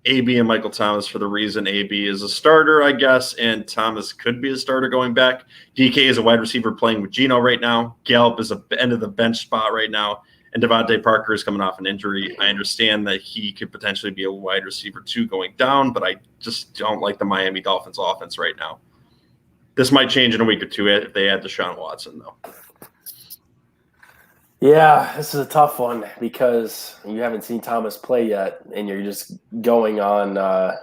AB and Michael Thomas for the reason AB is a starter, I guess, and Thomas could be a starter going back. DK is a wide receiver playing with Geno right now. Gallup is an end of the bench spot right now. And Devontae Parker is coming off an injury. I understand that he could potentially be a wide receiver too going down, but I just don't like the Miami Dolphins offense right now. This might change in a week or two if they add Deshaun Watson, though. Yeah, this is a tough one because you haven't seen Thomas play yet, and you're just going on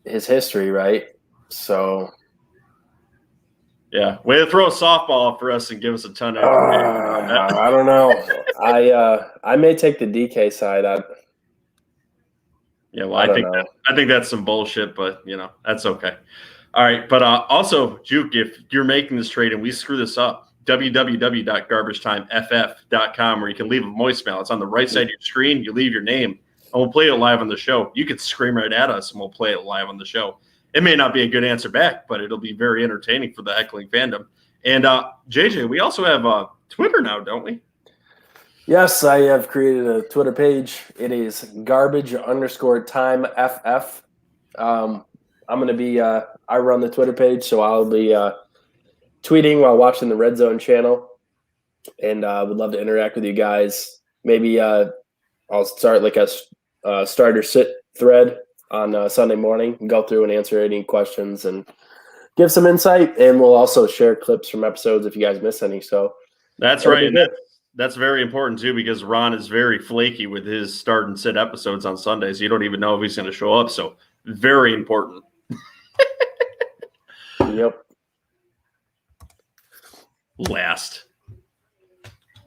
his history, right? So, yeah, way to throw a softball for us and give us a ton of information. I don't know. I may take the DK side. I think that's some bullshit, but that's okay. All right, but also, Juke, if you're making this trade and we screw this up, www.garbagetimeff.com, where you can leave a voicemail. It's on the right side of your screen. You leave your name, and we'll play it live on the show. You could scream right at us, and we'll play it live on the show. It may not be a good answer back, but it'll be very entertaining for the Heckling Fandom. And JJ, we also have Twitter now, don't we? Yes, I have created a Twitter page. It is garbage_timeff. I'm going to be I run the Twitter page, so I'll be tweeting while watching the Red Zone channel, and would love to interact with you guys. Maybe I'll start like a starter sit thread on Sunday morning and go through and answer any questions and give some insight, and we'll also share clips from episodes if you guys miss any. So that's right. And that's very important too, because Ron is very flaky with his start and sit episodes on Sundays. You don't even know if he's going to show up. So very important. Yep. Last.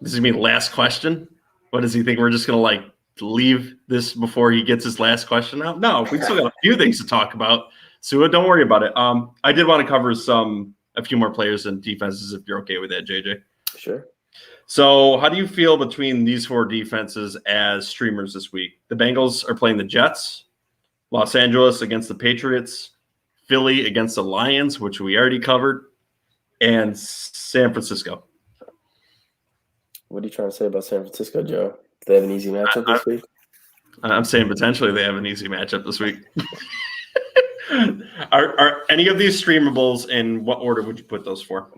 Does he mean last question? What does he think? We're just going to leave this before he gets his last question out? No, we still got a few things to talk about. So don't worry about it. I did want to cover a few more players and defenses if you're okay with that, JJ. Sure. So how do you feel between these four defenses as streamers this week? The Bengals are playing the Jets, Los Angeles against the Patriots, Philly against the Lions, which we already covered, and San Francisco. What are you trying to say about San Francisco, Joe? Do they have an easy matchup this week? I'm saying potentially they have an easy matchup this week. Are any of these streamables, and what order would you put those for?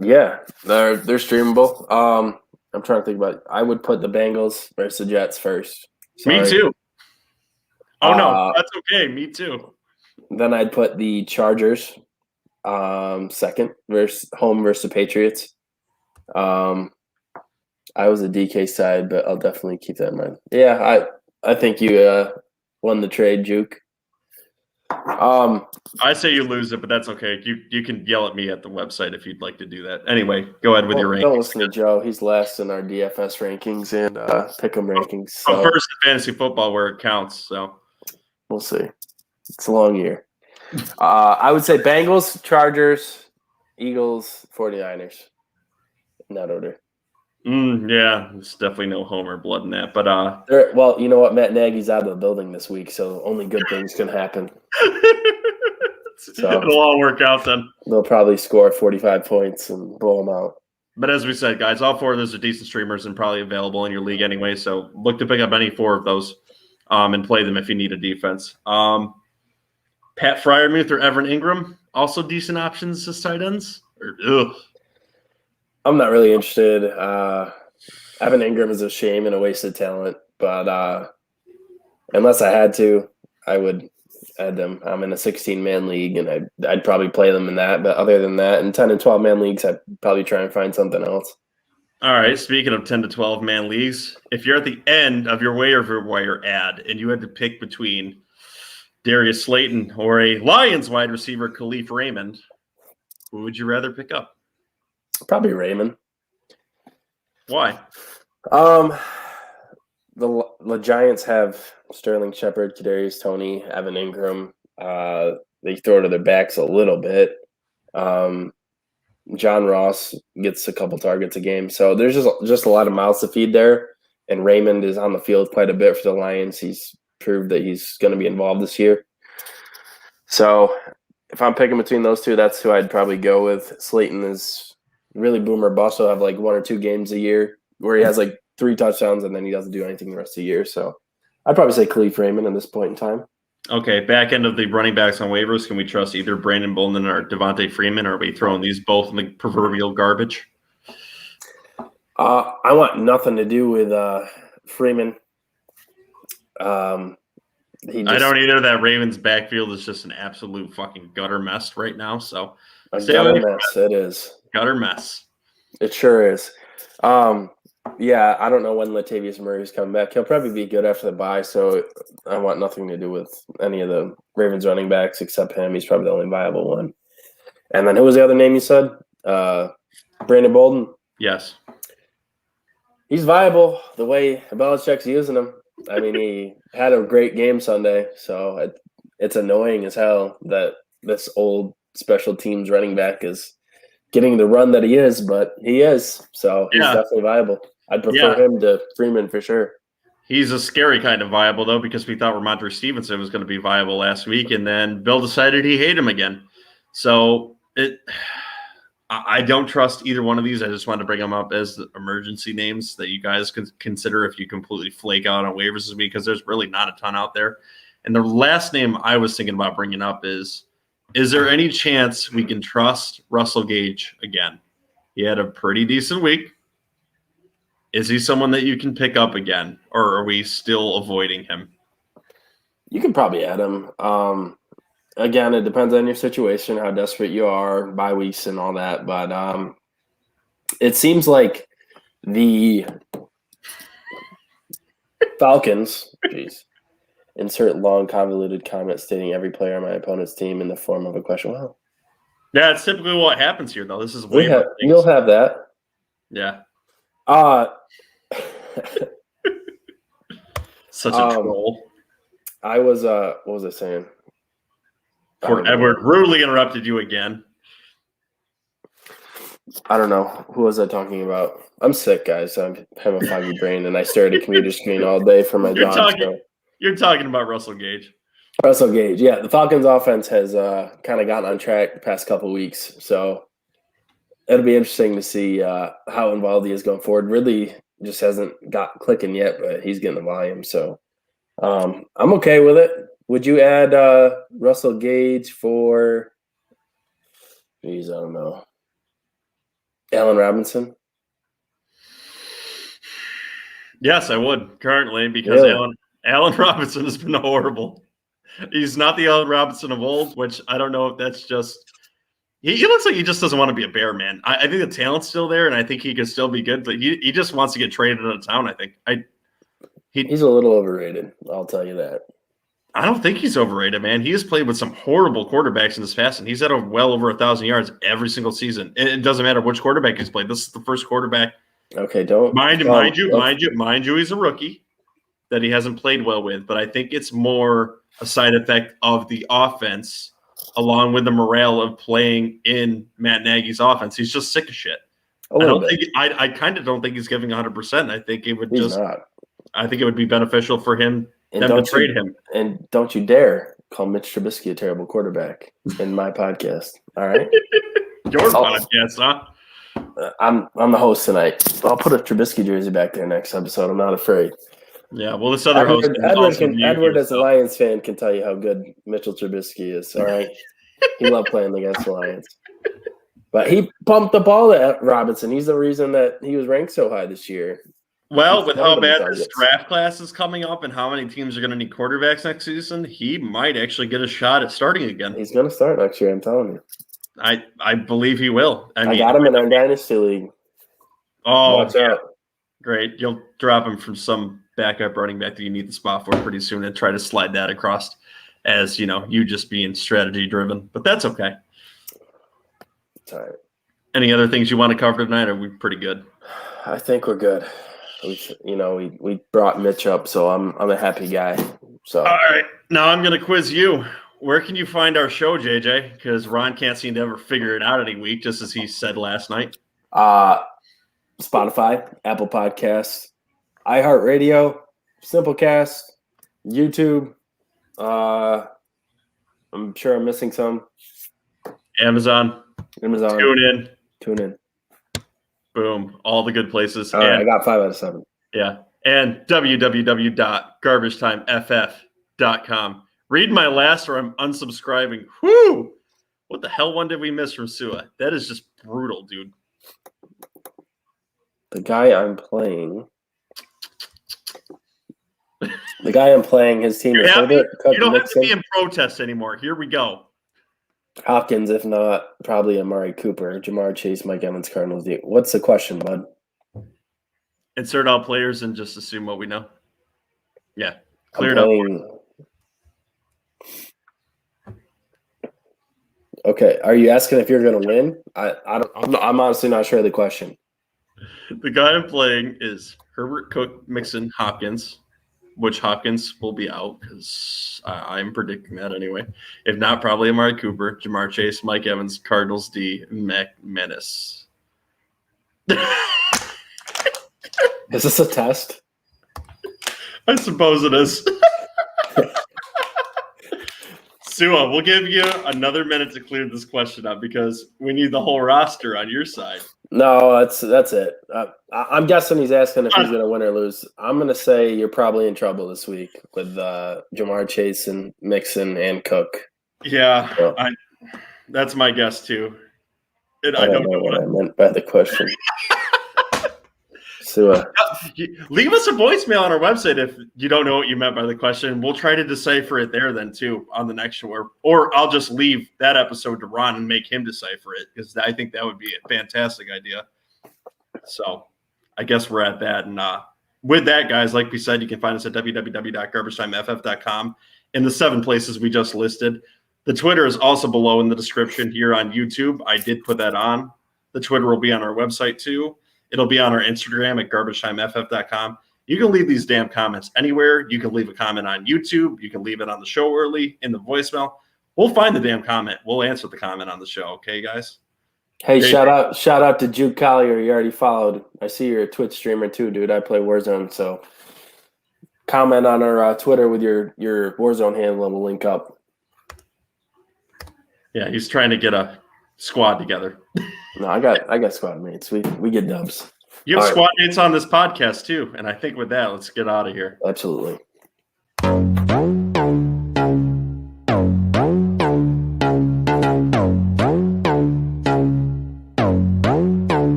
Yeah, they're streamable. I'm trying to think about it. I would put the Bengals versus the Jets first. Sorry. Me too. Oh, no, that's okay. Me too. Then I'd put the Chargers second versus the Patriots. I was a DK side, but I'll definitely keep that in mind. Yeah, I think you won the trade, Juke. I say you lose it, but that's okay. You can yell at me at the website if you'd like to do that. Anyway, go ahead with your rankings. Don't listen to Joe. He's last in our DFS rankings and Pick'em rankings. So I'm first in fantasy football where it counts. So we'll see. It's a long year. I would say Bengals, Chargers, Eagles, 49ers. In that order. Yeah, there's definitely no Homer blood in that. But well, you know what? Matt Nagy's out of the building this week, so only good things can happen. So it'll all work out then. They'll probably score 45 points and blow them out. But as we said, guys, all four of those are decent streamers and probably available in your league anyway. So look to pick up any four of those and play them if you need a defense. Pat Freiermuth or Evan Ingram, also decent options as tight ends. I'm not really interested. Evan Ingram is a shame and a waste of talent, but unless I had to, I would add them. I'm in a 16-man league, and I'd probably play them in that. But other than that, in 10 and 12-man leagues, I'd probably try and find something else. All right, speaking of 10 to 12-man leagues, if you're at the end of your waiver wire ad and you had to pick between Darius Slayton or a Lions wide receiver, Khalif Raymond, who would you rather pick up? Probably Raymond. Why? The Giants have Sterling Shepard, Kadarius Toney, Evan Ingram. They throw to their backs a little bit. John Ross gets a couple targets a game. So there's just a lot of mouths to feed there. And Raymond is on the field quite a bit for the Lions. He's proved that he's going to be involved this year. So if I'm picking between those two, that's who I'd probably go with. Slayton is really boom or bust. He'll have like 1 or 2 games a year where he has like 3 touchdowns and then he doesn't do anything the rest of the year. So I'd probably say Khalif Raymond at this point in time. Okay, back end of the running backs on waivers, can we trust either Brandon Bolden or Davonte Freeman, or are we throwing these both in the proverbial garbage? I want nothing to do with Freeman. I don't either. That Ravens backfield is just an absolute fucking gutter mess right now. So gutter mess. It is. Gutter mess. It sure is. Yeah, I don't know when Latavius Murray's coming back. He'll probably be good after the bye, so I want nothing to do with any of the Ravens running backs except him. He's probably the only viable one. And then who was the other name you said? Brandon Bolden? Yes. He's viable the way Belichick's using him. I mean, he had a great game Sunday, so it's annoying as hell that this old special teams running back is getting the run that he is, but he is. So he's definitely viable. I'd prefer him to Freeman for sure. He's a scary kind of viable, though, because we thought Ramondre Stevenson was going to be viable last week, and then Bill decided he hated him again. So I don't trust either one of these. I just wanted to bring them up as the emergency names that you guys can consider if you completely flake out on waivers this week, because there's really not a ton out there. And the last name I was thinking about bringing up is there any chance we can trust Russel Gage again? He had a pretty decent week. Is he someone that you can pick up again, or are we still avoiding him? You can probably add him. Again, it depends on your situation, how desperate you are, bye weeks and all that. But it seems like the Falcons, insert long convoluted comment stating every player on my opponent's team in the form of a question. Well, yeah, it's typically what happens here, though. This is you'll have that. Yeah. Such a troll. I was what was I saying? Edward rudely interrupted you again. I don't know. Who was I talking about? I'm sick, guys. I have a foggy brain, and I stare at a computer screen all day for my job. You're talking about Russel Gage. Russel Gage, yeah. The Falcons' offense has kind of gotten on track the past couple weeks, so it'll be interesting to see how involved he is going forward. Really just hasn't got clicking yet, but he's getting the volume, so I'm okay with it. Would you add Russel Gage for, I don't know, Allen Robinson? Yes, I would currently, because really? Allen Robinson has been horrible. He's not the Allen Robinson of old, which I don't know if that's just he looks like he just doesn't want to be a Bear, man. I think the talent's still there, and I think he can still be good, but he just wants to get traded out of town, I think. He's a little overrated, I'll tell you that. I don't think he's overrated, man. He has played with some horrible quarterbacks in his past, and he's had well over 1,000 yards every single season. It doesn't matter which quarterback he's played. This is the first quarterback. Okay, don't mind you, he's a rookie that he hasn't played well with, but I think it's more a side effect of the offense along with the morale of playing in Matt Nagy's offense. He's just sick of shit. I kind of don't think he's giving 100%. I think it would I think it would be beneficial for him to trade him. And don't you dare call Mitch Trubisky a terrible quarterback in my podcast. All right. Your podcast, huh? I'm the host tonight. I'll put a Trubisky jersey back there next episode. I'm not afraid. Yeah, well, this other host Edward as a Lions fan can tell you how good Mitchell Trubisky is. All right, he loved playing against the Lions, but he pumped the ball at Robinson. He's the reason that he was ranked so high this year. Well, with how bad this draft class is coming up and how many teams are going to need quarterbacks next season, he might actually get a shot at starting again. He's going to start next year. I'm telling you. I believe he will. I got him in our dynasty league. Oh, watch out! Great, you'll drop him from some backup running back that you need the spot for pretty soon and try to slide that across as, you just being strategy driven. But that's okay. It's all right. Any other things you want to cover tonight? Or are we pretty good? I think we're good. We brought Mitch up, so I'm a happy guy. So all right. Now I'm going to quiz you. Where can you find our show, JJ? Because Ron can't seem to ever figure it out any week, just as he said last night. Spotify, Apple Podcasts, iHeartRadio, Simplecast, YouTube. I'm sure I'm missing some. Amazon. Tune in. Boom. All the good places. All right, I got 5 out of 7. Yeah. And www.garbagetimeff.com. Read my last or I'm unsubscribing. Whoo! What the hell one did we miss from Sua? That is just brutal, dude. The guy I'm playing, his team is Herbert. You don't have to be in protest anymore. Here we go. Hopkins, if not, probably Amari Cooper, Jamar Chase, Mike Evans, Cardinals. What's the question, bud? Insert all players and just assume what we know. Yeah, cleared up. Okay, are you asking if you're going to win? I'm honestly not sure of the question. The guy I'm playing is Herbert, Cook, Mixon, Hopkins, which Hopkins will be out because I'm predicting that anyway. If not, probably Amari Cooper, Jamar Chase, Mike Evans, Cardinals D, Menace. Is this a test? I suppose it is. Sua, we'll give you another minute to clear this question up because we need the whole roster on your side. No, that's it. I'm guessing he's asking if he's going to win or lose. I'm going to say you're probably in trouble this week with Jamar Chase and Mixon and Cook. Yeah, so, that's my guess too. I don't know what I meant by the question. Sua. Leave us a voicemail on our website if you don't know what you meant by the question. We'll try to decipher it there then too on the next show, or I'll just leave that episode to Ron and make him decipher it because I think that would be a fantastic idea. So I guess we're at that. And with that, guys, like we said, you can find us at www.garbagetimeff.com in the 7 places we just listed. The Twitter is also below in the description here on YouTube. I did put that on. The Twitter will be on our website too. It'll be on our Instagram at garbagetimeff.com. You can leave these damn comments anywhere. You can leave a comment on YouTube. You can leave it on the show early in the voicemail. We'll find the damn comment. We'll answer the comment on the show. Okay, guys? Hey, shout out to Jude Collier. You already followed. I see you're a Twitch streamer too, dude. I play Warzone, so comment on our Twitter with your Warzone handle and we'll link up. Yeah, he's trying to get a squad together. No, I got squad mates. We get dubs. You have squad mates on this podcast too, and I think with that, let's get out of here. Absolutely.